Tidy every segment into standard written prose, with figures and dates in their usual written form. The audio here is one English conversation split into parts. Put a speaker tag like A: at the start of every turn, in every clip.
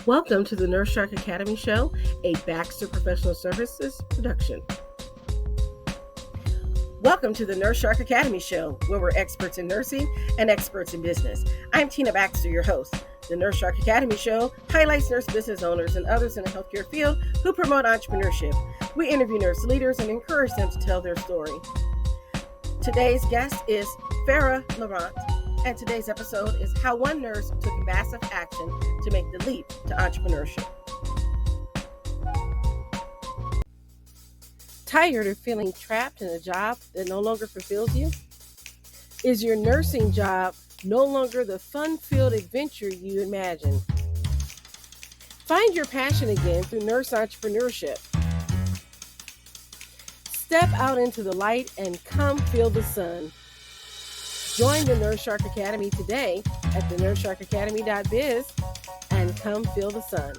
A: Welcome to the Nurse Shark Academy Show, a Baxter Professional Services production. Welcome to the Nurse Shark Academy Show, where we're experts in nursing and experts in business. I'm Tina Baxter, your host. The Nurse Shark Academy Show highlights nurse business owners and others in the healthcare field who promote entrepreneurship. We interview nurse leaders and encourage them to tell their story. Today's guest is Farah Laurent, and today's episode is how one nurse took massive action to make the leap to entrepreneurship. Tired of feeling trapped in a job that no longer fulfills you? Is your nursing job no longer the fun-filled adventure you imagined? Find your passion again through nurse entrepreneurship. Step out into the light and come feel the sun. Join the Nurse Shark Academy today at thenursesharkacademy.biz and come feel the sun.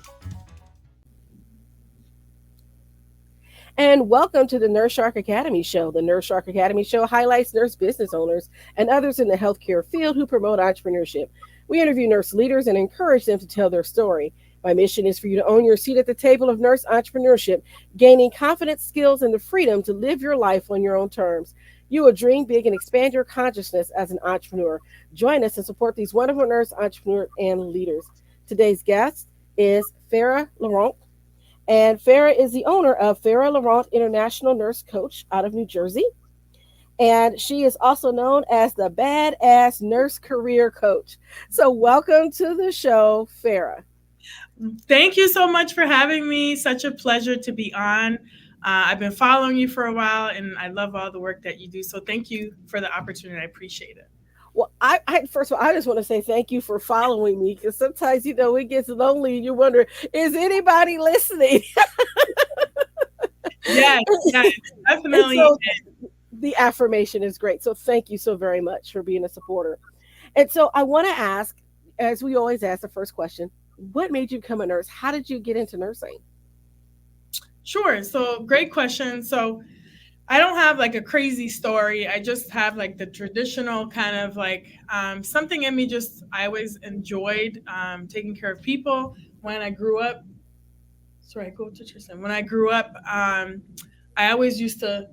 A: And welcome to the Nurse Shark Academy Show. The Nurse Shark Academy Show highlights nurse business owners and others in the healthcare field who promote entrepreneurship. We interview nurse leaders and encourage them to tell their story. My mission is for you to own your seat at the table of nurse entrepreneurship, gaining confidence, skills, and the freedom to live your life on your own terms. You will dream big and expand your consciousness as an entrepreneur. Join us and support these wonderful nurse entrepreneurs and leaders. Today's guest is Farah Laurent. And Farah is the owner of Farah Laurent International Nurse Coach out of New Jersey. And she is also known as the Badass Nurse Career Coach. So welcome to the show, Farah.
B: Thank you so much for having me. Such a pleasure to be on. I've been following you for a while, and I love all the work that you do. So thank you for the opportunity. I appreciate it.
A: Well, I first of all, I just want to say thank you for following me, because sometimes, it gets lonely and you wonder, is anybody listening?
B: Yes, definitely.
A: So the affirmation is great. So thank you so very much for being a supporter. And so I want to ask, as we always ask, the first question, what made you become a nurse? How did you get into nursing?
B: Sure. So great question. So I don't have like a crazy story. I just have like the traditional kind of like something in me. I always enjoyed taking care of people. When I grew up, When I grew up, I always used to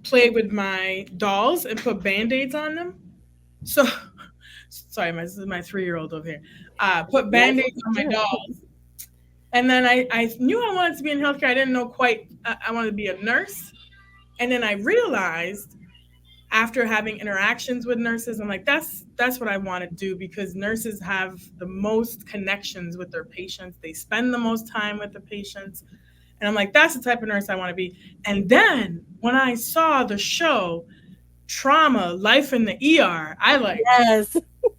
B: play with my dolls and put Band-Aids on them. So, sorry, this is my 3-year-old over here. Put Band-Aids on my dolls. And then I knew I wanted to be in healthcare. I didn't know quite, I wanted to be a nurse. And then I realized after having interactions with nurses, I'm like, that's what I want to do, because nurses have the most connections with their patients. They spend the most time with the patients. And I'm like, that's the type of nurse I want to be. And then when I saw the show, Trauma, Life in the ER, I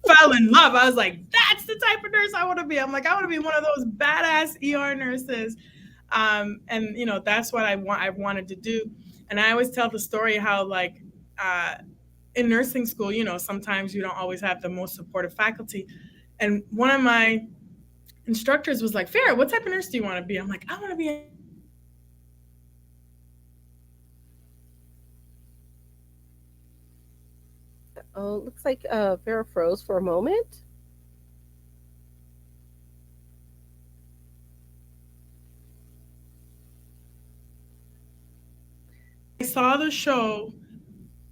B: fell in love. I was like, that's the type of nurse I want to be. I'm like, I want to be one of those badass ER nurses. And that's what I wanted to do. And I always tell the story how in nursing school, sometimes you don't always have the most supportive faculty. And one of my instructors was like, Farah, what type of nurse do you want to be? I'm like, I want to be
A: Oh, looks like Farah froze for a moment.
B: I saw the show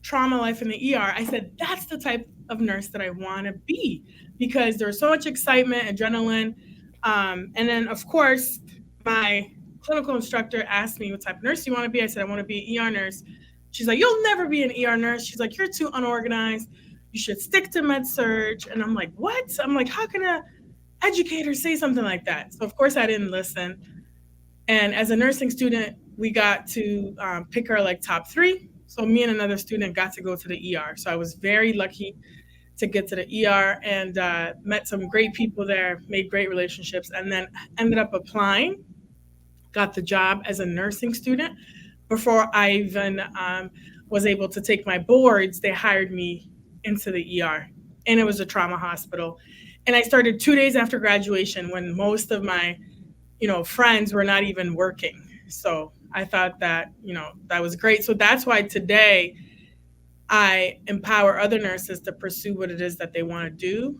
B: Trauma, Life in the ER. I said, that's the type of nurse that I want to be, because there's so much excitement, adrenaline. And then, of course, my clinical instructor asked me, what type of nurse do you want to be? I said, I want to be an ER nurse. She's like, you'll never be an ER nurse. She's like, you're too unorganized. You should stick to med surg. And I'm like, what? I'm like, how can an educator say something like that? So, of course, I didn't listen. And as a nursing student, we got to pick our top 3. So me and another student got to go to the ER. So I was very lucky to get to the ER and met some great people there, made great relationships, and then ended up applying, got the job as a nursing student. Before I even was able to take my boards, they hired me into the ER, and it was a trauma hospital. And I started 2 days after graduation, when most of my friends were not even working. So I thought that, that was great. So that's why today I empower other nurses to pursue what it is that they want to do.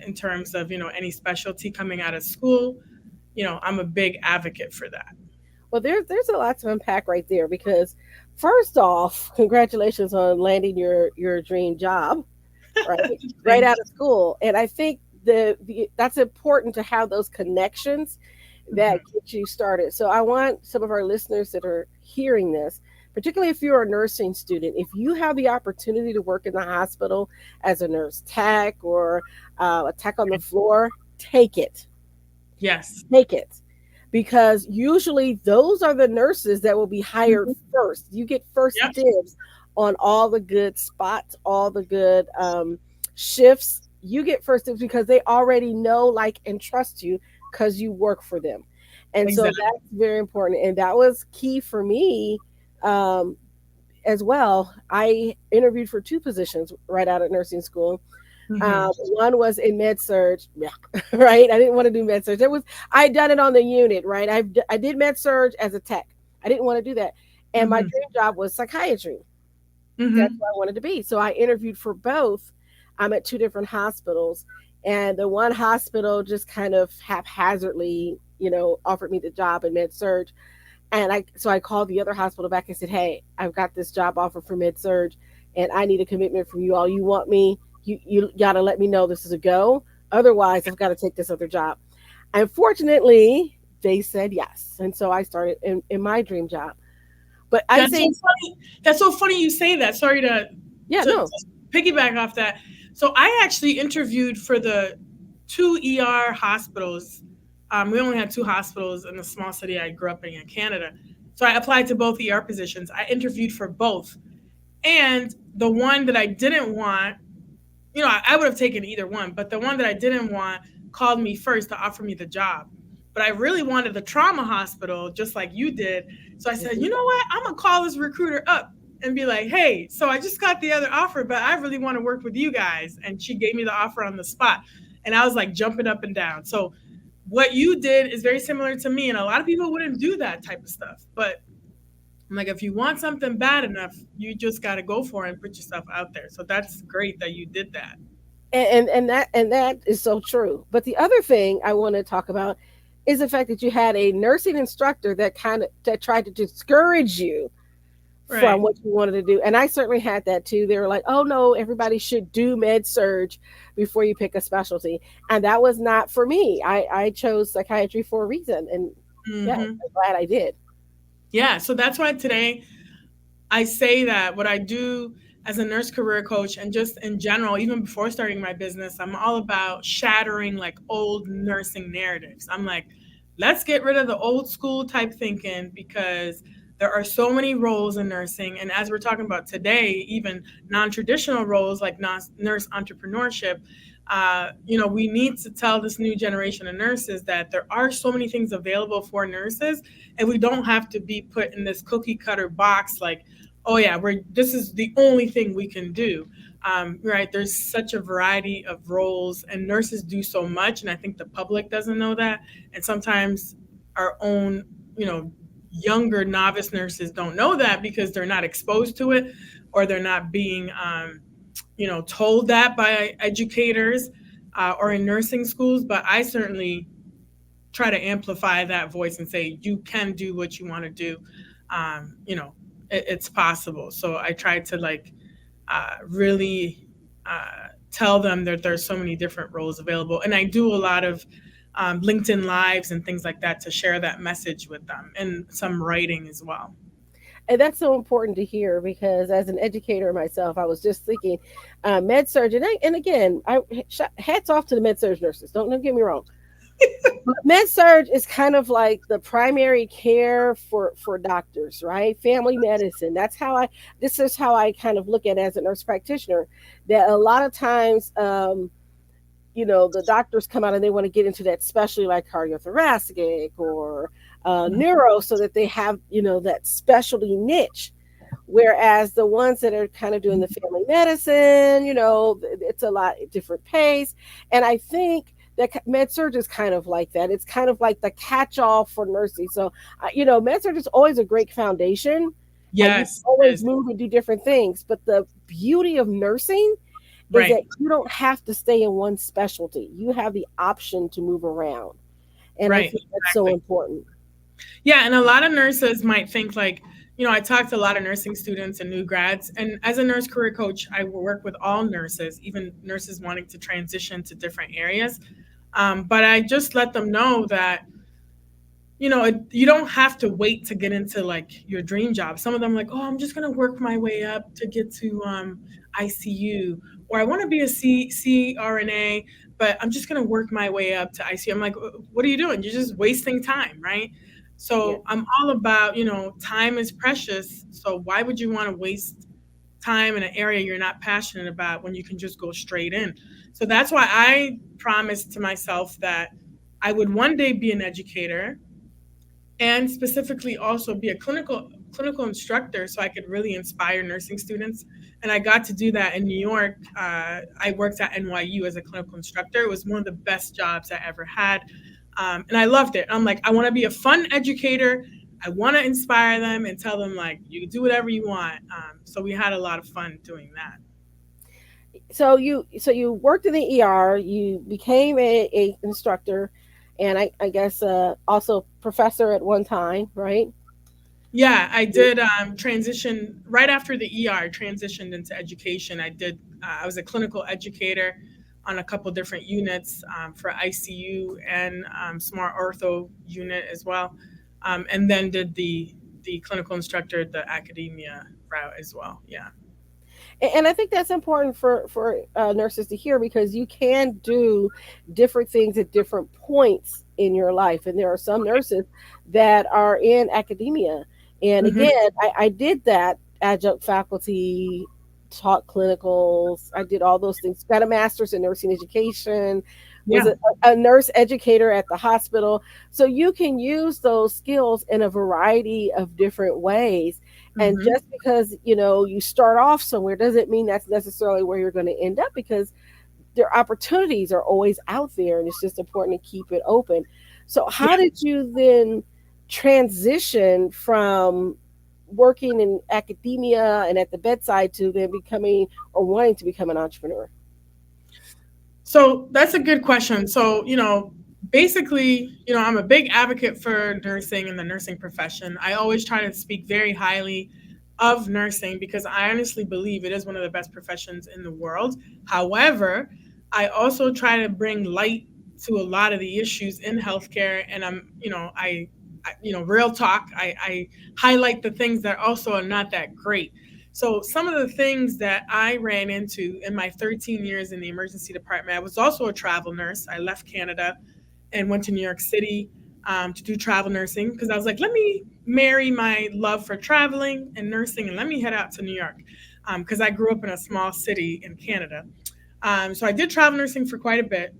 B: in terms of, any specialty coming out of school. I'm a big advocate for that.
A: Well, there's a lot to unpack right there because first off, congratulations on landing your dream job, right? Right
B: Thank
A: out of school. And I think that's important to have those connections
B: you.
A: that get you started. So I want some of our listeners that are hearing this, particularly if you're a nursing student, if you have the opportunity to work in the hospital as a nurse tech or a tech on the floor, take it.
B: Yes.
A: Take it. Because usually those are the nurses that will be hired
B: Mhm.
A: first. You get first
B: Yep.
A: dibs on all the good spots, all the good shifts. You get first dibs because they already know, like, and trust you because you work for them. And so
B: Exactly.
A: that's very important. And that was key for me um, as well. I interviewed for two positions right out of nursing school.
B: Hmm.
A: One was in med surge, yeah, right. I didn't want to do med surge. It was I done it on the unit, right. I did med surge as a tech. I didn't want to do that, and my
B: Hmm.
A: dream job was psychiatry. That's
B: Hmm.
A: what I wanted to be. So I interviewed for both. I'm at two different hospitals, and the one hospital just kind of haphazardly, offered me the job in med surge, and I called the other hospital back and said, "Hey, I've got this job offer for med surge, and I need a commitment from you all. You want me? You gotta let me know this is a go. Otherwise, I've got to take this other job." Unfortunately, they said yes, and so I started in my dream job. But I
B: That's so
A: think,
B: funny. That's so funny you say that. Sorry to
A: yeah,
B: to
A: no,
B: piggyback off that. So I actually interviewed for the two ER hospitals. We only had two hospitals in the small city I grew up in Canada. So I applied to both ER positions. I interviewed for both. And the one that I didn't want, I would have taken either one, but the one that I didn't want called me first to offer me the job. But I really wanted the trauma hospital, just like you did. So I said,
A: mhm.
B: you know what? I'm going to call this recruiter up and be like, hey, so I just got the other offer, but I really want to work with you guys. And she gave me the offer on the spot. And I was like jumping up and down. So what you did is very similar to me. And a lot of people wouldn't do that type of stuff. But I'm like, if you want something bad enough, you just got to go for it and put yourself out there. So that's great that you did that.
A: And that is so true. But the other thing I want to talk about is the fact that you had a nursing instructor that tried to discourage you from
B: Right.
A: what you wanted to do. And I certainly had that too. They were like, "Oh no, everybody should do med surge before you pick a specialty," and that was not for me. I chose psychiatry for a reason, and yeah,
B: Hmm.
A: I'm glad I did.
B: Yeah. So that's why today I say that what I do as a nurse career coach and just in general, even before starting my business, I'm all about shattering like old nursing narratives. I'm like, let's get rid of the old school type thinking because there are so many roles in nursing. And as we're talking about today, even non traditional roles like nurse entrepreneurship. We need to tell this new generation of nurses that there are so many things available for nurses, and we don't have to be put in this cookie cutter box like, oh yeah, we're this is the only thing we can do. Right, there's such a variety of roles and nurses do so much, and I think the public doesn't know that, and sometimes our own, younger novice nurses don't know that because they're not exposed to it, or they're not being told that by educators, or in nursing schools. But I certainly try to amplify that voice and say you can do what you want to do. It's possible. So I try to like really tell them that there's so many different roles available, and I do a lot of LinkedIn lives and things like that to share that message with them, and some writing as well.
A: And that's so important to hear because as an educator myself, I was just thinking, med surge, and again, hats off to the med surge nurses. Don't get me wrong. But med surge is kind of like the primary care for doctors, right? Family medicine. This is how I kind of look at it as a nurse practitioner. That a lot of times, the doctors come out and they want to get into that specialty like cardiothoracic or neuro, so that they have that specialty niche. Whereas the ones that are kind of doing the family medicine, it's a lot different pace. And I think that med surg is kind of like that. It's kind of like the catch all for nursing. So, med surg is always a great foundation and you can
B: Yes, it
A: always
B: is.
A: move and do different things. But the beauty of nursing is
B: Right.
A: that you don't have to stay in one specialty. You have the option to move around. And I
B: Right.
A: think that's so
B: Exactly.
A: important.
B: Yeah, and a lot of nurses might think like, I talk to a lot of nursing students and new grads, and as a nurse career coach, I work with all nurses, even nurses wanting to transition to different areas. But I just let them know that you don't have to wait to get into like your dream job. Some of them like, oh, I'm just gonna work my way up to get to ICU, or I want to be a CRNA, but I'm just gonna work my way up to ICU. I'm like, what are you doing? You're just wasting time, right?
A: Yeah.
B: So I'm all about, time is precious. So why would you want to waste time in an area you're not passionate about when you can just go straight in? So that's why I promised to myself that I would one day be an educator, and specifically also be a clinical instructor so I could really inspire nursing students. And I got to do that in New York. I worked at NYU as a clinical instructor. It was one of the best jobs I ever had. And I loved it. I'm like, I want to be a fun educator. I want to inspire them and tell them like you can do whatever you want. So we had a lot of fun doing that.
A: So you worked in the ER, you became a instructor, and I guess also professor at one time, right?
B: Yeah, I did transition right after the ER. Transitioned into education. I was a clinical educator on a couple different units for ICU and smart ortho unit as well, and then did the clinical instructor, the academia route as well. Yeah.
A: And I think that's important for nurses to hear, because you can do different things at different points in your life, and there are some nurses that are in academia. And
B: Hmm.
A: again, I did that, adjunct faculty, taught clinicals, I did all those things, got a master's in nursing education, was
B: Yeah.
A: a nurse educator at the hospital. So you can use those skills in a variety of different ways. And
B: Hmm.
A: just because you start off somewhere doesn't mean that's necessarily where you're going to end up, because their opportunities are always out there, and it's just important to keep it open. So how
B: Yeah.
A: did you then transition from working in academia and at the bedside to then becoming or wanting to become an entrepreneur?
B: So that's a good question. So, basically, I'm a big advocate for nursing and the nursing profession. I always try to speak very highly of nursing because I honestly believe it is one of the best professions in the world. However, I also try to bring light to a lot of the issues in healthcare. And real talk, I highlight the things that also are not that great. So some of the things that I ran into in my 13 years in the emergency department, I was also a travel nurse. I left Canada and went to New York City to do travel nursing because I was like, let me marry my love for traveling and nursing and let me head out to New York because I grew up in a small city in Canada. So I did travel nursing for quite a bit.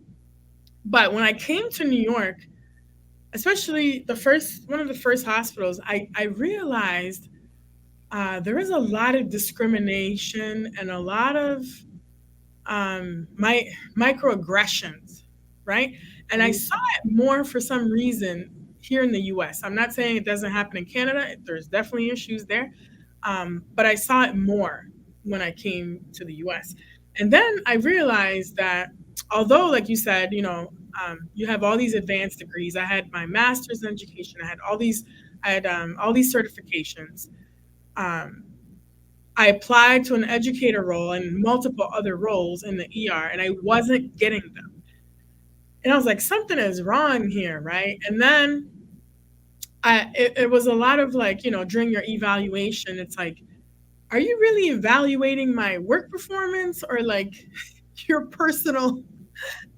B: But when I came to New York, especially one of the first hospitals, I realized there is a lot of discrimination and a lot of my microaggressions, right? And I saw it more for some reason here in the U.S. I'm not saying it doesn't happen in Canada. There's definitely issues there, but I saw it more when I came to the U.S. And then I realized that although, like you said, you have all these advanced degrees. I had my master's in education. I had all these certifications. Um, I applied to an educator role and multiple other roles in the ER, and I wasn't getting them. And I was like, something is wrong here, right? And then it was a lot of like, during your evaluation, it's like, are you really evaluating my work performance or like your personal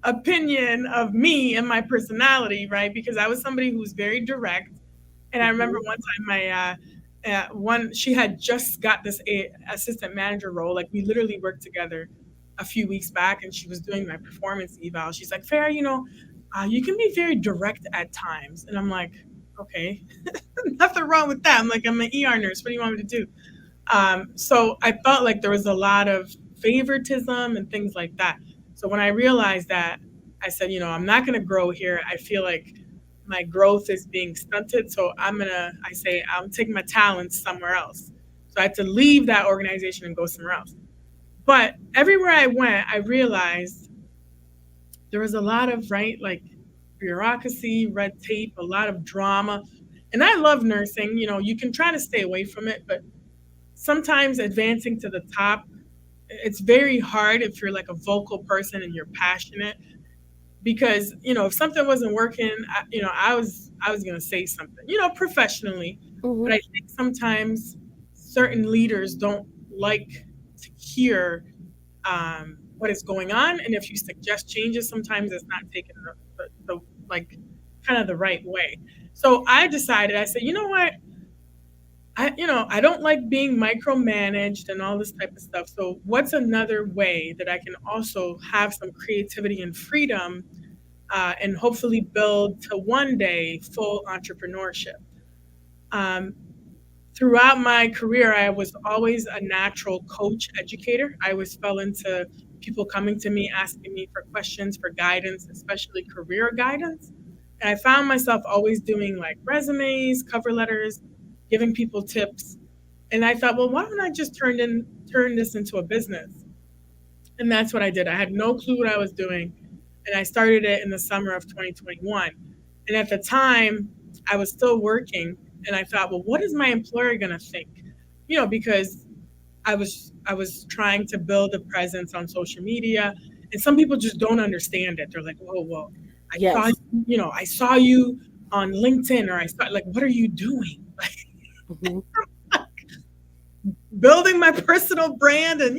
B: opinion of me and my personality, right? Because I was somebody who was very direct. And I remember
A: Mhm.
B: one time one she had just got this assistant manager role. Like we literally worked together a few weeks back, and she was doing my performance eval. She's like, Farah, you can be very direct at times, and I'm like, okay, nothing wrong with that. I'm like, I'm an ER nurse. What do you want me to do? So I felt like there was a lot of favoritism and things like that. So when I realized that, I said, I'm not going to grow here. I feel like my growth is being stunted. So I say, I'm taking my talents somewhere else. So I had to leave that organization and go somewhere else. But everywhere I went, I realized there was a lot of, right, like bureaucracy, red tape, a lot of drama. And I love nursing. You can try to stay away from it, but sometimes advancing to the top, it's very hard if you're like a vocal person and you're passionate, because if something wasn't working, I was going to say something, professionally. But
A: Hmm.
B: I think sometimes certain leaders don't like to hear what is going on, and if you suggest changes, sometimes it's not taken the like kind of the right way. So I decided, I said, you know what, I don't like being micromanaged and all this type of stuff. So what's another way that I can also have some creativity and freedom, and hopefully build to one day full entrepreneurship. Um, Throughout my career, I was always a natural coach educator. I always fell into people coming to me asking me for questions, for guidance, especially career guidance. And I found myself always doing like resumes, cover letters, giving people tips. And I thought, well, why don't I just turn this into a business? And that's what I did. I had no clue what I was doing. And I started it in the summer of 2021. And at the time, I was still working. And I thought, well, what is my employer going to think? Because I was trying to build a presence on social media, and some people just don't understand it. They're like, "Oh, well, I saw
A: Yes.
B: I saw you on LinkedIn, or I saw, like, what are you doing?"
A: Hmm.
B: Building my personal brand, and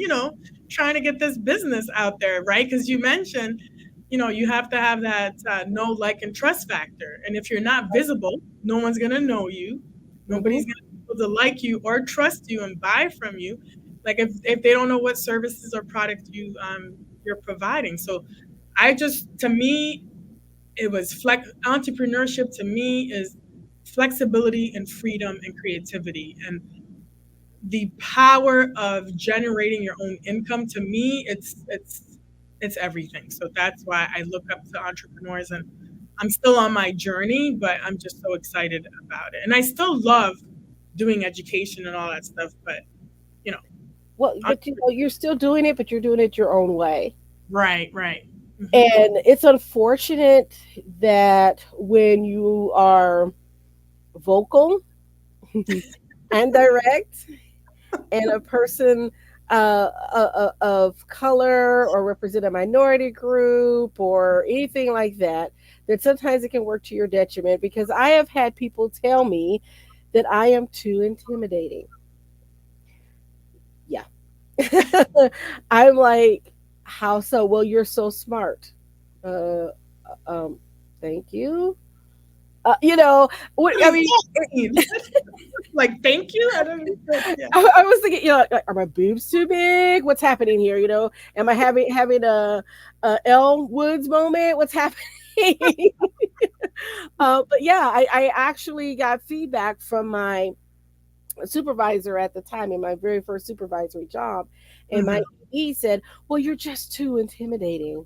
B: trying to get this business out there, right? Because you mentioned, you have to have that know, like, and trust factor. And if you're not visible, no one's gonna know you.
A: Hmm.
B: Nobody's gonna be able to like you or trust you and buy from you, like if they don't know what services or product you're providing. So to me, it was entrepreneurship to me is flexibility and freedom and creativity, and the power of generating your own income. To me, it's everything. So that's why I look up to entrepreneurs, and I'm still on my journey, but I'm just so excited about it. And I still love doing education and all that stuff, but you know,
A: Well,
B: uh,
A: but you're still doing it, but you're doing it your own way.
B: right, right. Hmm.
A: And it's unfortunate that when you are vocal and direct, and a person of color or represent a minority group or anything like that, that sometimes it can work to your detriment, because I have had people tell me that I am too intimidating. Yeah. I'm like, how so? Well, you're so smart. Uh, um, thank you.
B: What
A: I
B: does
A: mean,
B: that mean? Like, thank you? I don't even, yeah.
A: I was thinking, like, are my boobs too big? What's happening here? Am I having a Elle Woods moment? What's happening? But yeah, I actually got feedback from my supervisor at the time, in my very first supervisory job, and my
B: Hmm.
A: ED said, "Well, you're just too intimidating."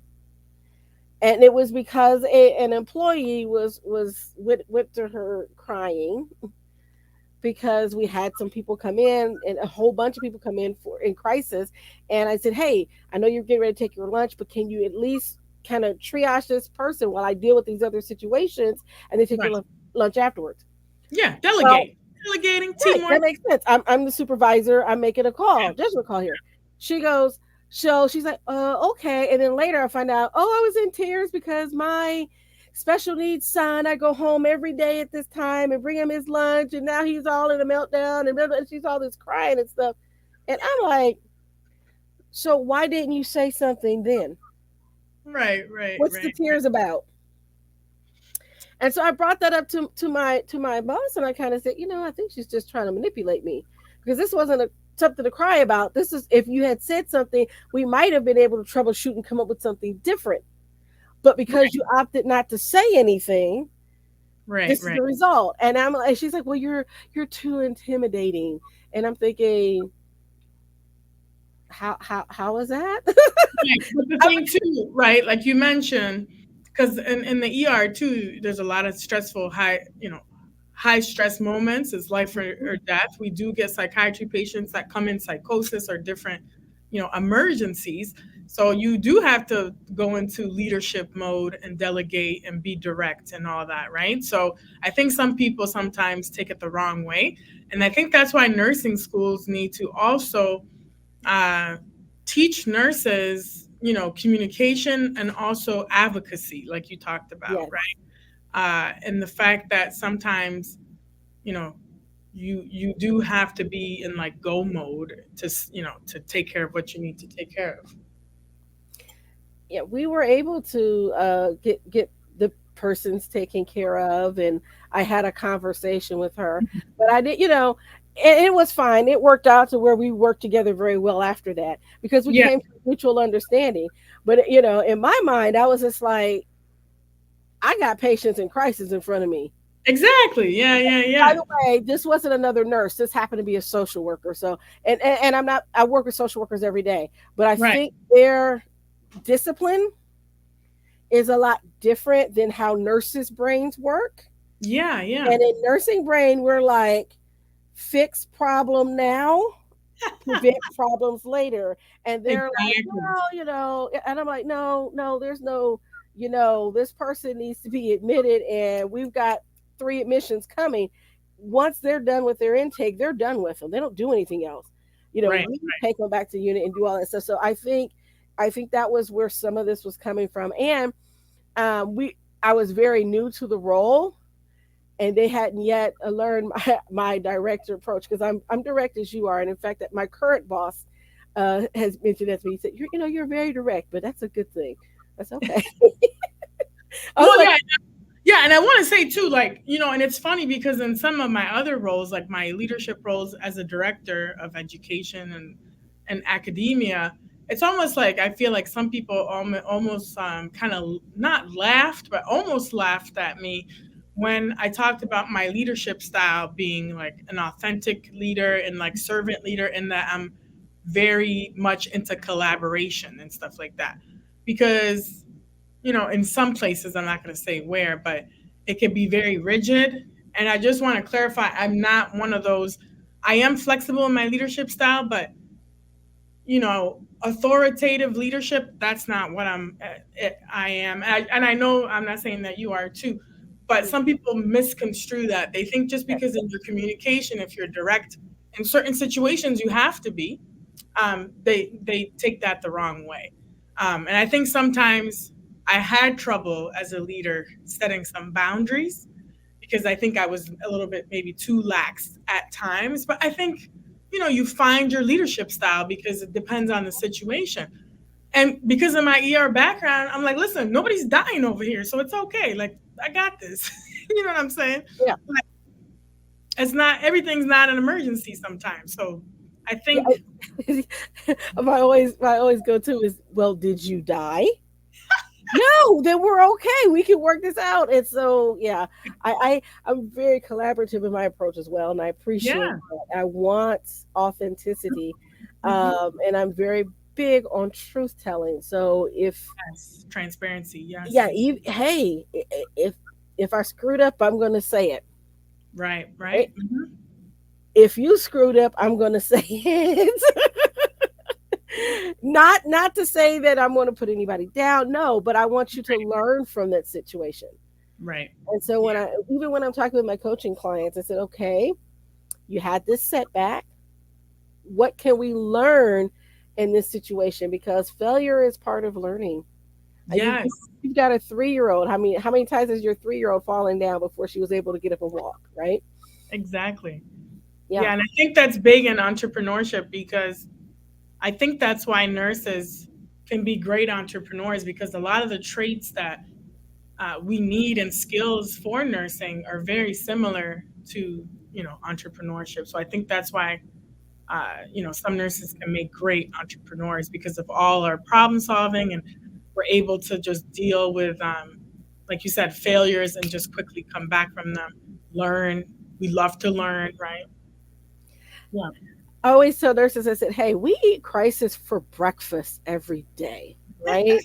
A: And it was because an employee went to her crying because we had some people come in, and a whole bunch of people come in for in crisis. And I said, hey, I know you're getting ready to take your lunch, but can you at least kind of triage this person while I deal with these other situations, and then take your
B: Right.
A: lunch afterwards?
B: Yeah.
A: Well,
B: Delegate. Delegating,
A: right,
B: teamwork.
A: that makes sense. I'm the supervisor. I'm making a call, judgment call here. She goes, so she's like, okay. And then later I find out, oh, I was in tears because my special needs son, I go home every day at this time and bring him his lunch, and now he's all in a meltdown, and blah, blah, and she's all this crying and stuff. And I'm like, so why didn't you say something then?
B: Right, right,
A: What's the
B: right.
A: tears about? And so I brought that up to my boss, and I kind of said, I think she's just trying to manipulate me, because this wasn't something to cry about. This is, if you had said something, we might have been able to troubleshoot and come up with something different. But because
B: Right,
A: you opted not to say anything,
B: right,
A: this is
B: right.
A: the result. And she's like, well, you're too intimidating. And I'm thinking, how is that?
B: Right. But the thing too, right, like you mentioned, because in the ER too, there's a lot of stressful high stress moments. It's life or death. We do get psychiatry patients that come in psychosis or different, emergencies. So you do have to go into leadership mode and delegate and be direct and all that, right? So I think some people sometimes take it the wrong way. And I think that's why nursing schools need to also uh, teach nurses, communication and also advocacy, like you talked about,
A: Yes.
B: right? And the fact that sometimes, you know, you do have to be in like go mode to take care of what you need to take care of.
A: Yeah, we were able to get the persons taken care of, and I had a conversation with her. But I did, and it was fine. It worked out to where we worked together very well after that because we
B: Yeah,
A: came to mutual understanding. But in my mind, I was just like, I got patients in crisis in front of me.
B: exactly. Yeah, yeah,
A: By
B: yeah.
A: the way, this wasn't another nurse. This happened to be a social worker. So, and I'm not. I work with social workers every day, but I
B: Right.
A: think their discipline is a lot different than how nurses' brains work.
B: Yeah, yeah.
A: And in nursing brain, we're like, fix problem now, prevent problems later. And they're like,
B: Exactly.
A: well, and I'm like, no, no, there's no, this person needs to be admitted, and we've got 3 admissions coming. Once they're done with their intake, they're done with them. They don't do anything else.
B: Right.
A: We take them back to unit and do all that stuff. So I think that was where some of this was coming from. And we I was very new to the role, and they hadn't yet learned my director approach because I'm direct as you are, and in fact, that my current boss has mentioned that to me. He said, you're very direct, but that's a good thing. That's okay. I was
B: Well,
A: like,
B: yeah, yeah, and I want to say too, like, and it's funny because in some of my other roles, like my leadership roles as a director of education and academia, it's almost like I feel like some people almost kind of not laughed, but almost laughed at me when I talked about my leadership style being like an authentic leader and like servant leader, and that I'm very much into collaboration and stuff like that. Because in some places, I'm not going to say where, but it can be very rigid. And I just want to clarify, I'm not one of those. I am flexible in my leadership style, but authoritative leadership, that's not what I am. And I know I'm not saying that you are too, but some people misconstrue that. They think just because in your communication, if you're direct in certain situations, you have to be. They take that the wrong way. And I think sometimes I had trouble as a leader setting some boundaries because I think I was a little bit maybe too lax at times. But I think, you find your leadership style because it depends on the situation. And because of my ER background, I'm like, listen, nobody's dying over here. So it's okay. Like, I got this. You know what I'm saying?
A: yeah,
B: Like, it's not, everything's not an emergency sometimes. So I think,
A: yeah. My always go to is, well, did you die? No, then we're okay. We can work this out. And so, yeah, I'm very collaborative in my approach as well, and I appreciate
B: yeah.
A: that. I want authenticity,
B: Mhm.
A: and I'm very big on truth telling. So
B: Yes. Transparency.
A: yeah,
B: Yes.
A: hey, if I screwed up, I'm going to say it.
B: Right.
A: Right?
B: Right. Hmm.
A: If you screwed up, I'm going to say it. Not to say that I'm going to put anybody down. No, but I want you to learn from that situation.
B: Right.
A: And so
B: Yeah.
A: even when I'm talking with my coaching clients, I said, okay, you had this setback. What can we learn in this situation? Because failure is part of learning.
B: Yes.
A: You've got a 3-year-old. How many times has your 3-year-old fallen down before she was able to get up and walk? Right?
B: Exactly.
A: Yeah.
B: Yeah. And I think that's big in entrepreneurship because I think that's why nurses can be great entrepreneurs because a lot of the traits that we need and skills for nursing are very similar to entrepreneurship. So I think that's why some nurses can make great entrepreneurs because of all our problem solving, and we're able to just deal with like you said, failures and just quickly come back from them. Learn. We love to learn, right? Yeah.
A: I always tell nurses, I said, hey, we eat crisis for breakfast every day, right?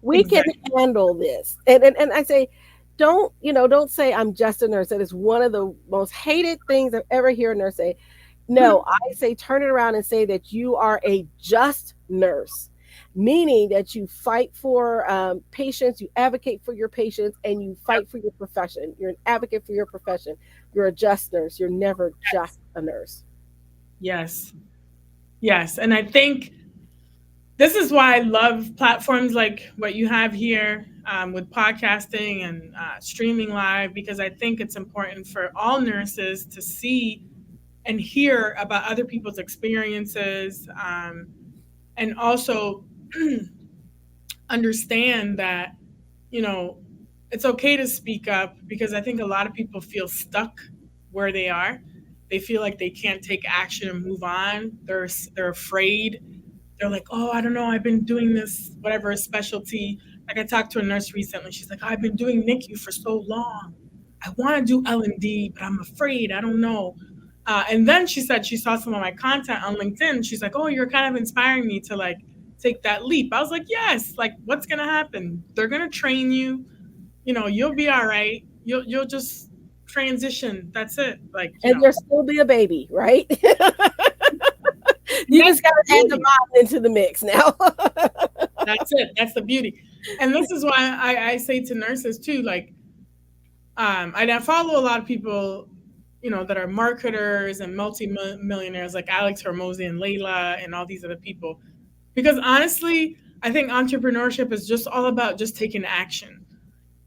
A: We can
B: Exactly.
A: handle this. And I say, don't say I'm just a nurse. That is one of the most hated things I've ever heard a nurse say. No, I say turn it around and say that you are a just nurse, meaning that you fight for patients, you advocate for your patients, and you fight for your profession. You're an advocate for your profession. You're a just nurse. You're never just a nurse.
B: Yes. Yes. And I think this is why I love platforms like what you have here, with podcasting and streaming live, because I think it's important for all nurses to see and hear about other people's experiences, and also understand that, you know, it's okay to speak up, because I think a lot of people feel stuck where they are. They feel like they can't take action and move on. They're afraid. They're like, oh, I don't know, I've been doing this, whatever specialty. Like I talked to a nurse recently. She's like, I've been doing NICU for so long. I want to do L&D, but I'm afraid. I don't know. And then she said she saw some of my content on LinkedIn. She's like, oh, you're kind of inspiring me to like take that leap. I was like, yes. Like, what's gonna happen? They're gonna train you. You know, you'll be all right. You'll just transition. That's it. Like, you
A: And
B: know,
A: there'll still be a baby, right? You
B: that's
A: just got
B: the
A: to add the
B: beauty.
A: mom into the mix now.
B: That's it. That's the beauty. And this is why I say to nurses too, like, I follow a lot of people, you know, that are marketers and multi-millionaires like Alex Hormozy and Layla and all these other people. Because honestly, I think entrepreneurship is just all about just taking action.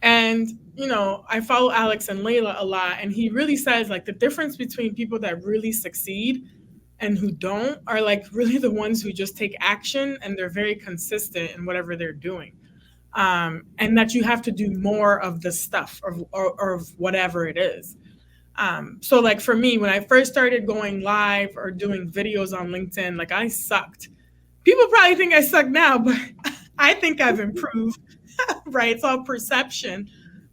B: And, you know, I follow Alex and Layla a lot, and he really says like the difference between people that really succeed and who don't are like really the ones who just take action and they're very consistent in whatever they're doing. And that you have to do more of the stuff, or of whatever it is. So, like for me, when I first started going live or doing videos on LinkedIn, like I sucked. People probably think I suck now, but I think I've improved, right? It's all perception.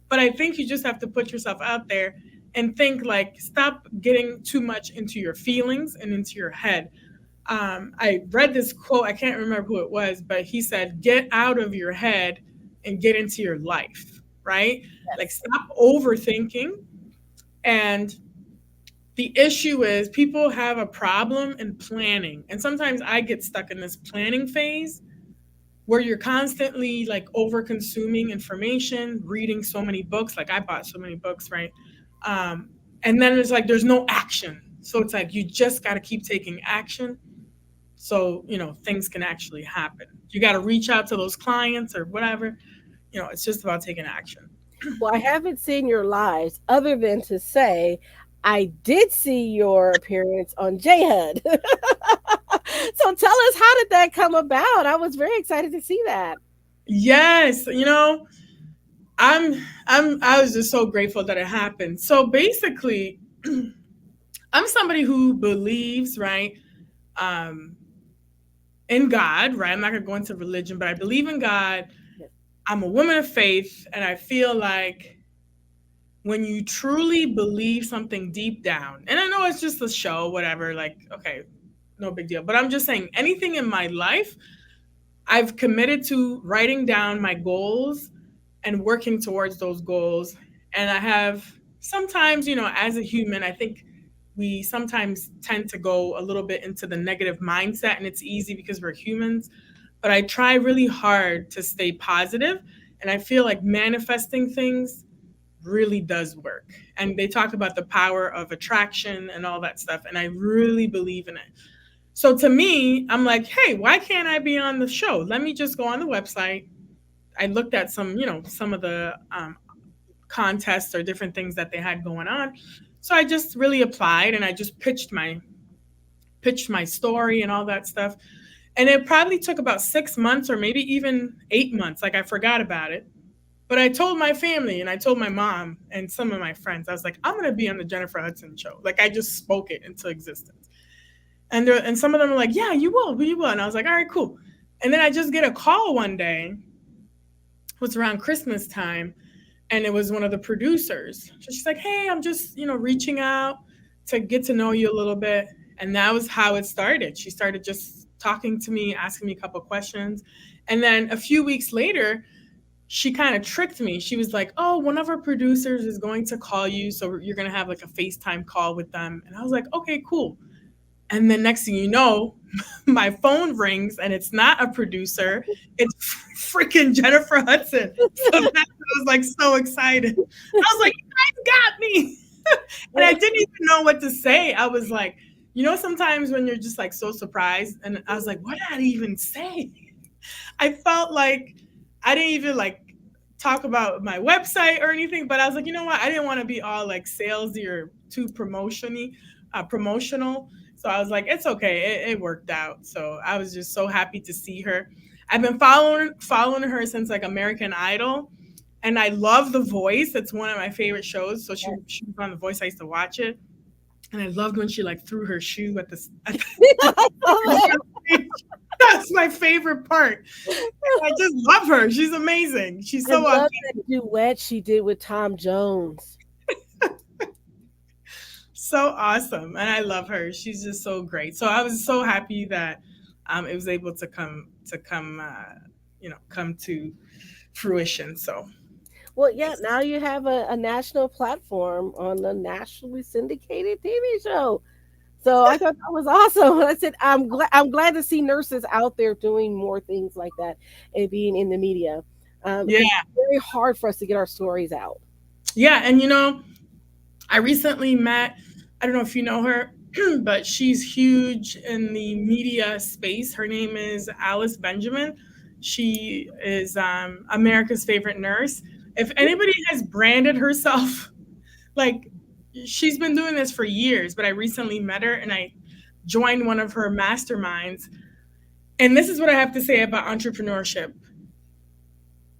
B: But I think you just have to put yourself out there and think like, stop getting too much into your feelings and into your head. I read this quote, I can't remember who it was, but he said, get out of your head and get into your life, right? Like,
A: Yes.
B: stop overthinking. And the issue is people have a problem in planning. And sometimes I get stuck in this planning phase where you're constantly like over consuming information, reading so many books. Like I bought so many books, right? And then it's like there's no action. So it's like you just got to keep taking action, so you know things can actually happen. You got to reach out to those clients or whatever. You know, it's just about taking action.
A: Well, I haven't seen your lives other than to say I did see your appearance on J HUD. So tell us, how did that come about? I was very excited to see that.
B: Yes, you know, I was just so grateful that it happened. So basically, I'm somebody who believes, right, um in God, right? I'm not going to go into religion, but I believe in God.
A: Yes.
B: I'm a woman of faith, and I feel like when you truly believe something deep down, and I know it's just a show, whatever, like, okay, no big deal. But I'm just saying, anything in my life, I've committed to writing down my goals and working towards those goals. And I have sometimes, you know, as a human, I think we sometimes tend to go a little bit into the negative mindset, and it's easy because we're humans. But I try really hard to stay positive, and I feel like manifesting things really does work. And they talk about the power of attraction and all that stuff, and I really believe in it. So to me, I'm like, hey, why can't I be on the show? Let me just go on the website. I looked at some, you know, some of the contests or different things that they had going on. So I just really applied, and I just pitched my story and all that stuff. And it probably took about 6 months or maybe even 8 months. Like I forgot about it. But I told my family and I told my mom and some of my friends, I was like, I'm going to be on the Jennifer Hudson show. Like I just spoke it into existence. And some of them were like, yeah, you will. And I was like, all right, cool. And then I just get a call one day. It was around Christmas time, and it was one of the producers. So she's like, hey, I'm just, you know, reaching out to get to know you a little bit. And that was how it started. She started just talking to me, asking me a couple questions. And then a few weeks later, she kind of tricked me. She was like, oh, one of our producers is going to call you. So you're going to have like a FaceTime call with them. And I was like, okay, cool. And then next thing you know, my phone rings and it's not a producer. It's freaking Jennifer Hudson. So that's why I was like so excited. I was like, you guys got me. And I didn't even know what to say. I was like, sometimes when you're just like so surprised, and I was like, what did I even say? I felt like I didn't even like talk about my website or anything, but I was like, you know what? I didn't want to be all like salesy or too promotional. So I was like, it's okay. It worked out. So I was just so happy to see her. I've been following her since like American Idol, and I love The Voice. It's one of my favorite shows. So she was on The Voice. I used to watch it, and I loved when she like threw her shoe the that's my favorite part. I just love her. She's amazing. She's
A: I
B: so
A: love
B: authentic,
A: that duet she did with Tom Jones.
B: so awesome, and I love her. She's just so great. So I was so happy that it was able to come to fruition. So
A: Well, yeah, now you have a national platform on a nationally syndicated TV show. So I thought that was awesome. I said, I'm glad to see nurses out there doing more things like that and being in the media. It's
B: yeah,
A: very hard for us to get our stories out.
B: yeah, and I recently met. I don't know if you know her, but she's huge in the media space. Her name is Alice Benjamin. She is America's favorite nurse. If anybody has branded herself, like she's been doing this for years, but I recently met her and I joined one of her masterminds. And this is what I have to say about entrepreneurship.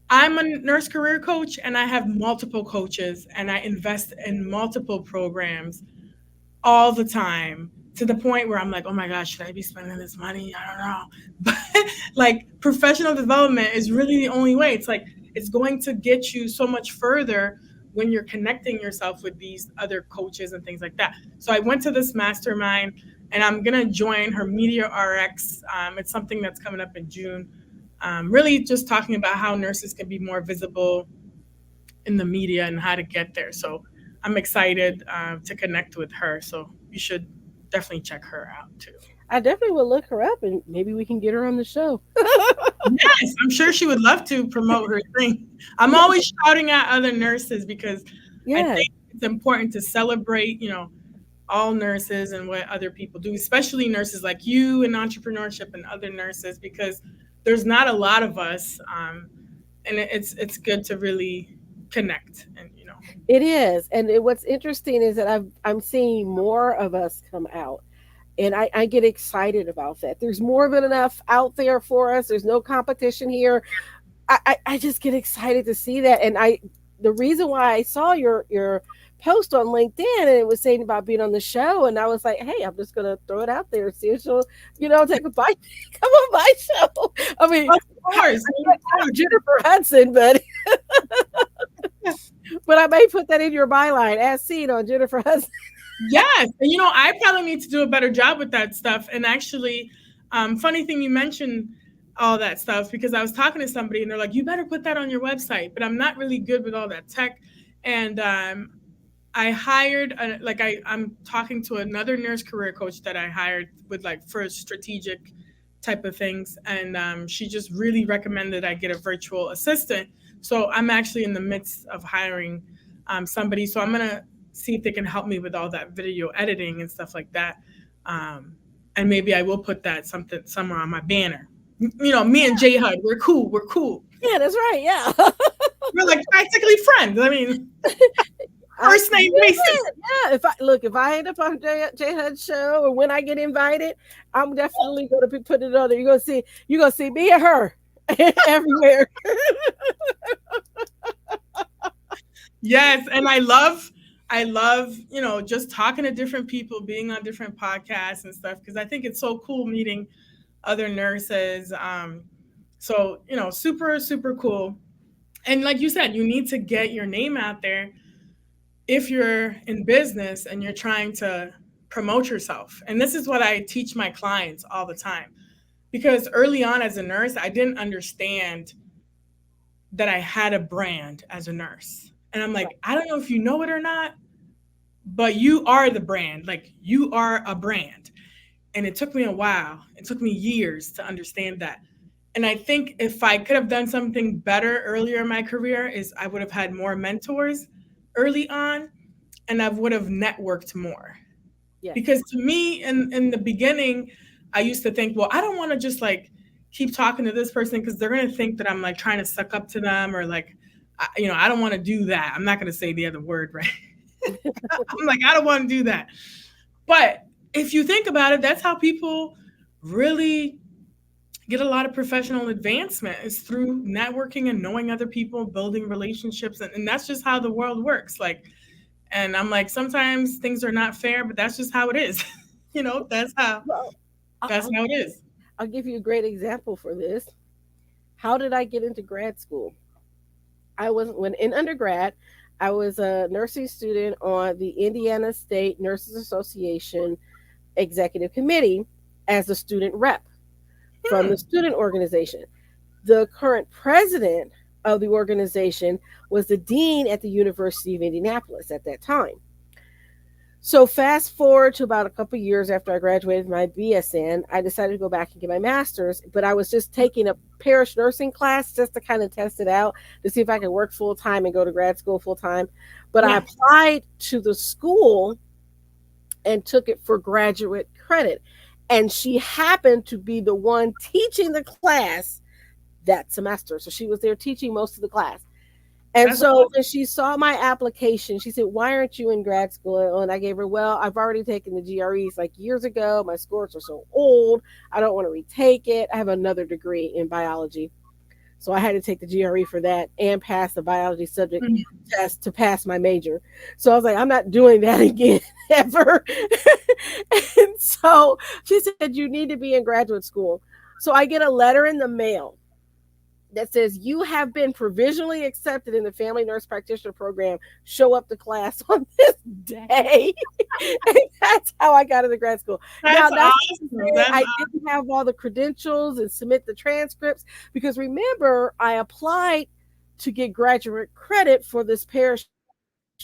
B: I'm a nurse career coach and I have multiple coaches and I invest in multiple programs all the time to the point where I'm like, oh my gosh, should I be spending this money? I don't know. But like professional development is really the only way. It's like it's going to get you so much further when you're connecting yourself with these other coaches and things like that. So I went to this mastermind and I'm gonna join her Media RX. It's something that's coming up in June. Really just talking about how nurses can be more visible in the media and how to get there. So I'm excited to connect with her. So you should definitely check her out too.
A: I definitely will look her up and maybe we can get her on the show.
B: Yes, I'm sure she would love to promote her thing. I'm always shouting at other nurses because I
A: Yeah,
B: think it's important to celebrate, all nurses and what other people do, especially nurses like you in entrepreneurship and other nurses, because there's not a lot of us, and it's good to really connect and
A: it is. And what's interesting is that I'm seeing more of us come out. And I get excited about that. There's more than enough out there for us. There's no competition here. I just get excited to see that. And the reason why I saw your post on LinkedIn and it was saying about being on the show, and I was like, hey, I'm just gonna throw it out there, see if she'll, take a bite, come on my show. I mean,
B: of course.
A: I'm Jennifer Hudson, but I may put that in your byline as seen on Jennifer Hudson.
B: Yes, and I probably need to do a better job with that stuff. And actually, funny thing you mentioned all that stuff because I was talking to somebody and they're like, "You better put that on your website." But I'm not really good with all that tech, and I hired I'm talking to another nurse career coach that I hired with like for strategic type of things, and she just really recommended I get a virtual assistant. So I'm actually in the midst of hiring somebody. So I'm gonna see if they can help me with all that video editing and stuff like that. And maybe I will put that something somewhere on my banner. Me and J HUD, we're cool. We're cool.
A: Yeah, that's right. Yeah.
B: We're like practically friends. I mean, first name basis.
A: Yeah. If I end up on J HUD show or when I get invited, I'm definitely gonna be putting it on there. You're gonna see me and her everywhere.
B: Yes, and I love, just talking to different people, being on different podcasts and stuff because I think it's so cool meeting other nurses. So, super super cool. And like you said, you need to get your name out there if you're in business and you're trying to promote yourself. And this is what I teach my clients all the time. Because early on as a nurse, I didn't understand that I had a brand as a nurse. And I'm like, I don't know if you know it or not, but you are the brand. Like you are a brand. And it took me a while. It took me years to understand that. And I think if I could have done something better earlier in my career is I would have had more mentors early on, and I would have networked more.
A: Yes.
B: Because to me in the beginning, I used to think, well, I don't want to just like keep talking to this person because they're going to think that I'm like trying to suck up to them, or like I don't want to do that. I'm not going to say the other word, right? I'm like, I don't want to do that. But if you think about it, that's how people really get a lot of professional advancement, is through networking and knowing other people, building relationships. And that's just how the world works. Like, and I'm like, sometimes things are not fair, but that's just how it is. That's how
A: Well,
B: that's
A: I'll,
B: how it is.
A: I'll give you a great example for this. How did I get into grad school? When in undergrad, I was a nursing student on the Indiana State Nurses Association Executive Committee as a student rep from the
B: Hmm,
A: student organization. The current president of the organization was the dean at the University of Indianapolis at that time. So fast forward to about a couple years after I graduated my BSN, I decided to go back and get my master's, but I was just taking a parish nursing class just to kind of test it out to see if I could work full time and go to grad school full time. But I
B: yeah,
A: applied to the school and took it for graduate credit. And she happened to be the one teaching the class that semester. So she was there teaching most of the class. And
B: that's
A: so when
B: awesome.
A: she saw my application, she said, "Why aren't you in grad school?" And I gave her, "Well, I've already taken the GREs like years ago. My scores are so old. I don't want to retake it. I have another degree in biology." So I had to take the GRE for that and pass the biology subject
B: Mhm.
A: test to pass my major. So I was like, I'm not doing that again ever. And so she said, "You need to be in graduate school." So I get a letter in the mail that says, "You have been provisionally accepted in the family nurse practitioner program. Show up to class on this day." And that's how I got into grad school. Now,
B: That's
A: that's not to
B: awesome.
A: say
B: That's
A: I didn't have all the credentials and submit the transcripts, because remember, I applied to get graduate credit for this parish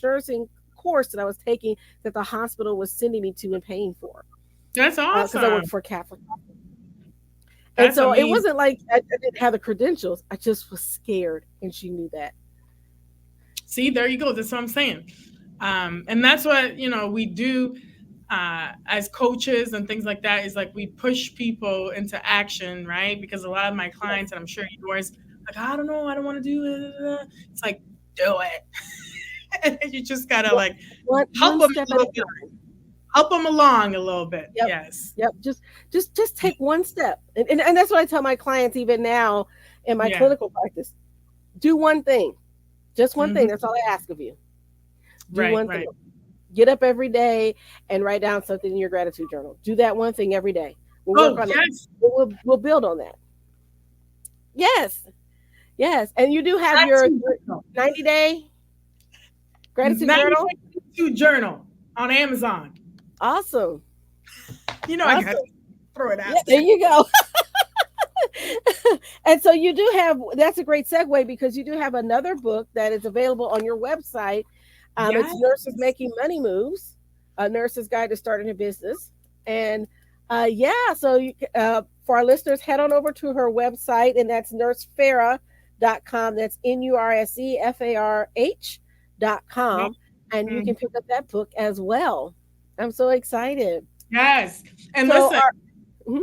A: nursing course that I was taking, that the hospital was sending me to and paying for,
B: that's
A: because I worked
B: awesome.
A: for Catholic. And
B: That's
A: so it
B: amazing.
A: wasn't like I didn't have the credentials. I just was scared, and she knew that.
B: See, there you go. That's what I'm saying. And that's what we do as coaches and things like that. Is like we push people into action, right? Because a lot of my
A: Yes.
B: clients, and I'm sure yours, like, I don't know, I don't want to do it. It's like, do it. And you just gotta
A: One,
B: like help
A: one
B: them
A: step
B: a
A: at a
B: little bit,
A: time.
B: help them along a little bit.
A: Yep.
B: Yes.
A: Yep. Just take one step. And that's what I tell my clients even now in my
B: Yeah.
A: clinical practice. Do one thing. Just one thing.
B: Hmm.
A: That's all I ask of you. Do
B: Right.
A: one thing.
B: Right.
A: Get up every day and write down something in your gratitude journal. Do that one thing every day. We'll work
B: Oh
A: on it.
B: yes.
A: We'll build on that. Yes. Yes. And you do have your
B: Gratitude
A: 90-day gratitude
B: 90
A: journal.
B: gratitude journal on Amazon.
A: Awesome.
B: I got to
A: Awesome.
B: throw it
A: Yeah,
B: out
A: there
B: there.
A: you go. And so you do have, that's a great segue, because you do have another book that is available on your website. It's
B: Yes.
A: Nurses Making Money Moves, a nurse's guide to starting a business. And yeah, so for our listeners, head on over to her website, and that's nursefarah.com. That's
B: Yeah.
A: NURSEFARH.com. And you can
B: Mhm.
A: pick up that book as well. I'm so excited.
B: Yes. And
A: So,
B: listen,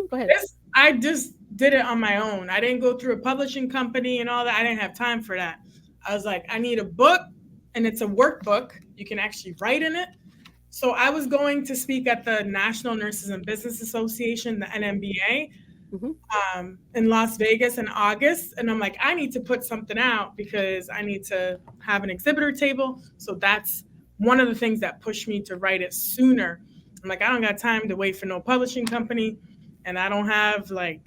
A: go ahead.
B: this I just did it on my own. I didn't go through a publishing company and all that. I didn't have time for that. I was like, I need a book, and it's a workbook. You can actually write in it. So I was going to speak at the National Nurses and Business Association, the NMBA,
A: Mhm.
B: in Las Vegas in August. And I'm like, I need to put something out because I need to have an exhibitor table. So that's one of the things that pushed me to write it sooner. I'm like, I don't got time to wait for no publishing company. And I don't have like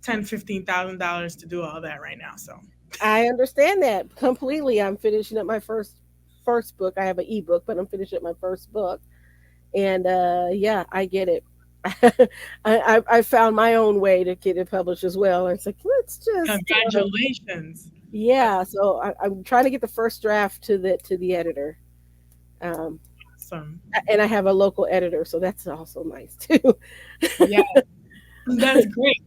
B: $10,000, $15,000 to do all that right now. So
A: I understand that completely. I'm finishing up my first book. I have an ebook, but I'm finishing up my first book, and yeah, I get it. I found my own way to get it published as well. And it's like, let's just
B: congratulations. That's
A: yeah. So I'm trying to get the first draft to the editor. Um,
B: awesome.
A: And I have a local editor, so that's also nice too.
B: Yeah, that's great.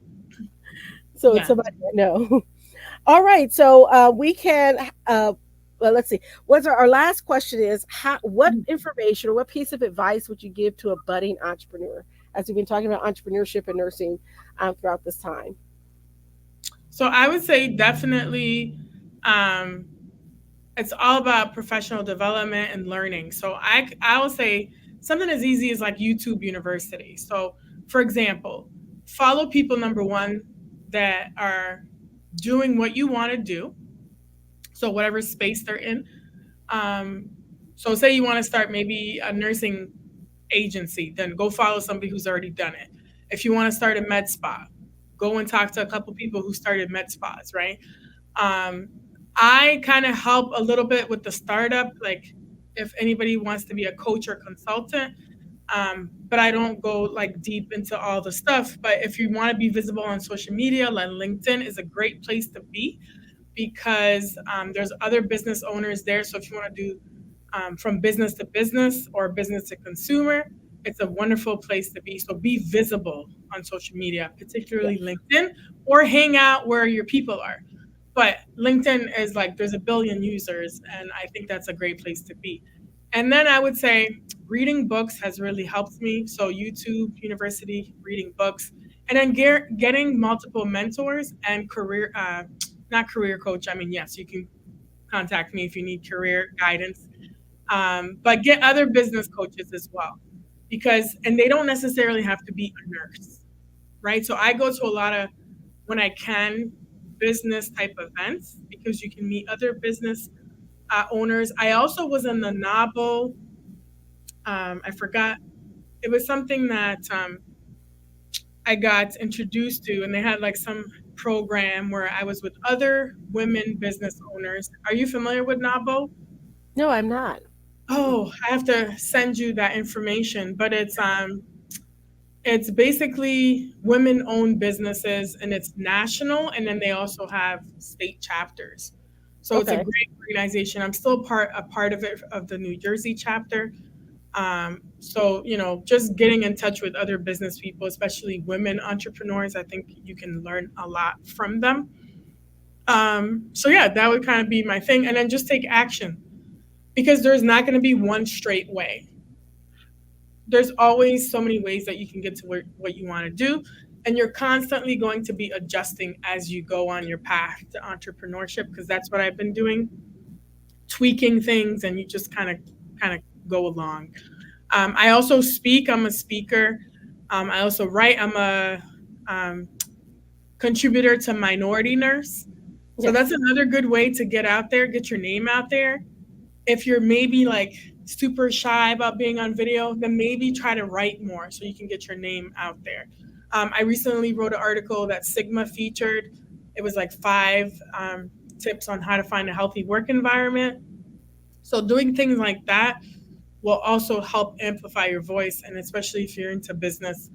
A: So it's
B: Yeah.
A: somebody I know. All right, so we can. Well, let's see. What's our last question is how? What information or what piece of advice would you give to a budding entrepreneur? As we've been talking about entrepreneurship and nursing throughout this time.
B: So I would say definitely um, it's all about professional development and learning. So I will say something as easy as like YouTube University. So for example, follow people number one that are doing what you want to do. So whatever space they're in. Um, so say you want to start maybe a nursing agency, then go follow somebody who's already done it. If you want to start a med spa, go and talk to a couple people who started med spas, right? Um, I kind of help a little bit with the startup, like if anybody wants to be a coach or consultant. But I don't go like deep into all the stuff. But if you want to be visible on social media, like LinkedIn is a great place to be because there's other business owners there. So if you want to do from business to business or business to consumer, it's a wonderful place to be. So be visible on social media,
A: Yeah.
B: particularly LinkedIn, or hang out where your people are. But LinkedIn is like there's a billion users, and I think that's a great place to be. And then I would say reading books has really helped me. So YouTube, university, reading books, and then getting multiple mentors and not career coach. I mean, yes, you can contact me if you need career guidance, but get other business coaches as well, because and they don't necessarily have to be a nurse, right? So I go to a lot of when I can business type events because you can meet other business owners. I also was in the NABO. I forgot. It was something that I got introduced to, and they had like some program where I was with other women business owners. Are you familiar with NABO?
A: No, I'm not.
B: Oh, I have to send you that information, but it's basically women-owned businesses and it's national, and then they also have state chapters. So it's a
A: Okay.
B: great organization. I'm still a part of it of the New Jersey chapter. So just getting in touch with other business people, especially women entrepreneurs, I think you can learn a lot from them. So yeah, that would kind of be my thing, and then just take action because there's not going to be one straight way. There's always so many ways that you can get to what you want to do, and you're constantly going to be adjusting as you go on your path to entrepreneurship because that's what I've been doing, tweaking things, and you just kind of go along. I also speak. I'm a speaker. I also write. I'm a um, contributor to Minority Nurse. So that's
A: Yes.
B: another good way to get out there, get your name out there. If you're maybe like super shy about being on video, then maybe try to write more so you can get your name out there. I recently wrote an article that Sigma featured. It was like 5 tips on how to find a healthy work environment. So doing things like that will also help amplify your voice. And especially if you're into business,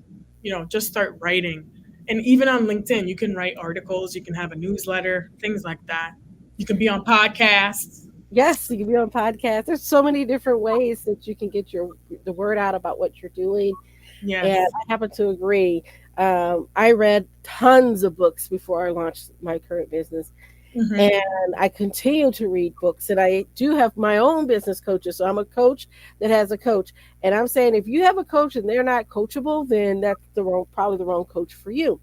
B: just start writing. And even on LinkedIn, you can write articles, you can have a newsletter, things like that. You can be on podcasts.
A: Yes, you can be on podcasts. There's so many different ways that you can get the word out about what you're doing. And
B: Yes.
A: I happen to agree. I read tons of books before I launched my current business,
B: Hmm.
A: and I continue to read books. And I do have my own business coaches, so I'm a coach that has a coach. And I'm saying if you have a coach and they're not coachable, then that's probably the wrong coach for you.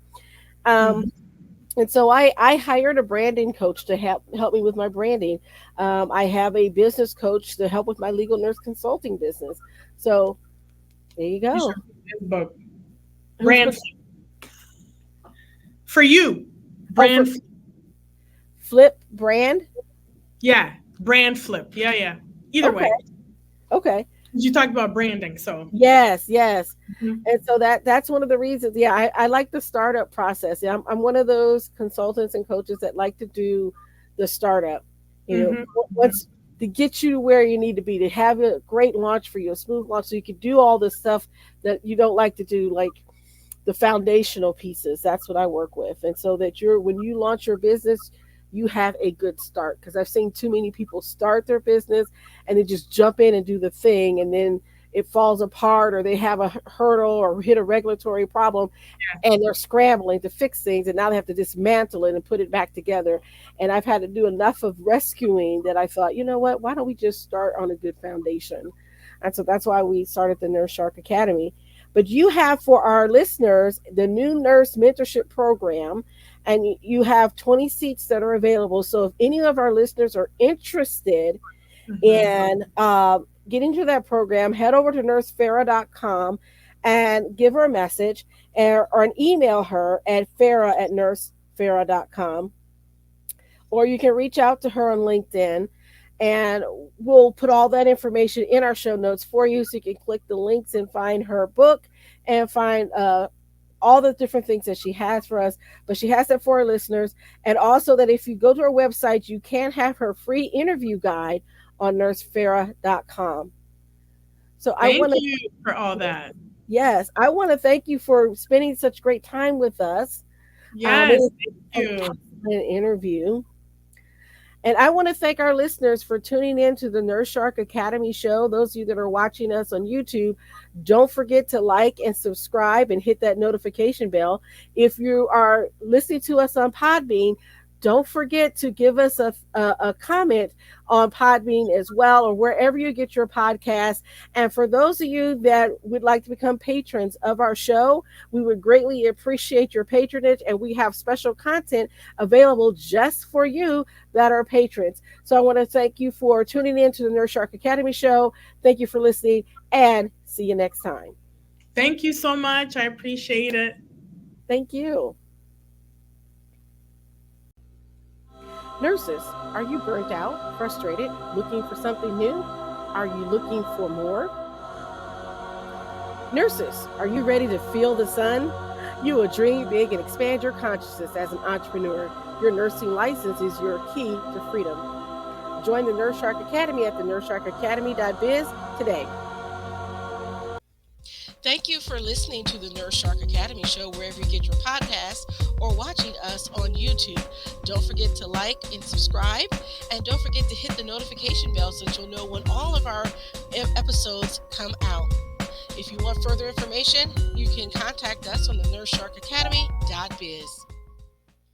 A: Um,
B: Hmm.
A: and so I hired a branding coach to help me with my branding. I have a business coach to help with my legal nurse consulting business. So there you
B: You
A: go.
B: should read this book.
A: Who's
B: Brand
A: book?
B: Flip. For you.
A: Oh, for
B: Brand Flip.
A: Flip Brand.
B: Yeah. Brand Flip. Yeah, yeah. Either
A: Okay,
B: way.
A: okay.
B: You talked about branding, so.
A: Yes, yes.
B: Mhm.
A: And so that's one of the reasons. Yeah, I like the startup process. Yeah, I'm one of those consultants and coaches that like to do the startup. You know,
B: Mhm. Mhm.
A: once to get you to where you need to be, to have a great launch for you, a smooth launch, so you can do all the stuff that you don't like to do, like the foundational pieces. That's what I work with, and so that when you launch your business, you have a good start. Because I've seen too many people start their business and they just jump in and do the thing, and then it falls apart, or they have a hurdle or hit a regulatory problem, and they're scrambling to fix things, and now they have to dismantle it and put it back together. And I've had to do enough of rescuing that I thought, you know what, why don't we just start on a good foundation? And so that's why we started the Nurse Shark Academy. But you have, for our listeners, the new nurse mentorship program, and you have 20 seats that are available. So if any of our listeners are interested
B: Mhm.
A: in getting to that program, head over to nursefarah.com and give her a message, or an email her at farah@nursefarah.com, or you can reach out to her on LinkedIn, and we'll put all that information in our show notes for you, so you can click the links and find her book and find all the different things that she has for us. But she has that for our listeners. And also, that if you go to her website, you can have her free interview guide on nursefarah.com. So I
B: Thank
A: want to,
B: you for all that.
A: yes, I want to thank you for spending such great time with us. It
B: Yes,
A: was
B: thank
A: an
B: you.
A: excellent interview. And I want to thank our listeners for tuning in to the Nurse Shark Academy show. Those of you that are watching us on YouTube, don't forget to like and subscribe and hit that notification bell. If you are listening to us on Podbean, don't forget to give us a comment on Podbean as well, or wherever you get your podcast. And for those of you that would like to become patrons of our show, we would greatly appreciate your patronage, and we have special content available just for you that are patrons. So I want to thank you for tuning in to the Nurse Shark Academy show. Thank you for listening, and see you next time.
B: Thank you so much. I appreciate it.
A: Thank you. Nurses, are you burnt out, frustrated, looking for something new? Are you looking for more? Nurses, are you ready to feel the sun? You will dream big and expand your consciousness as an entrepreneur. Your nursing license is your key to freedom. Join the Nurse Shark Academy at thenursesharkacademy.biz today. Thank you for listening to the Nurse Shark Academy show wherever you get your podcasts, or watching us on YouTube. Don't forget to like and subscribe, and don't forget to hit the notification bell so that you'll know when all of our episodes come out. If you want further information, you can contact us on the nursesharkacademy.biz.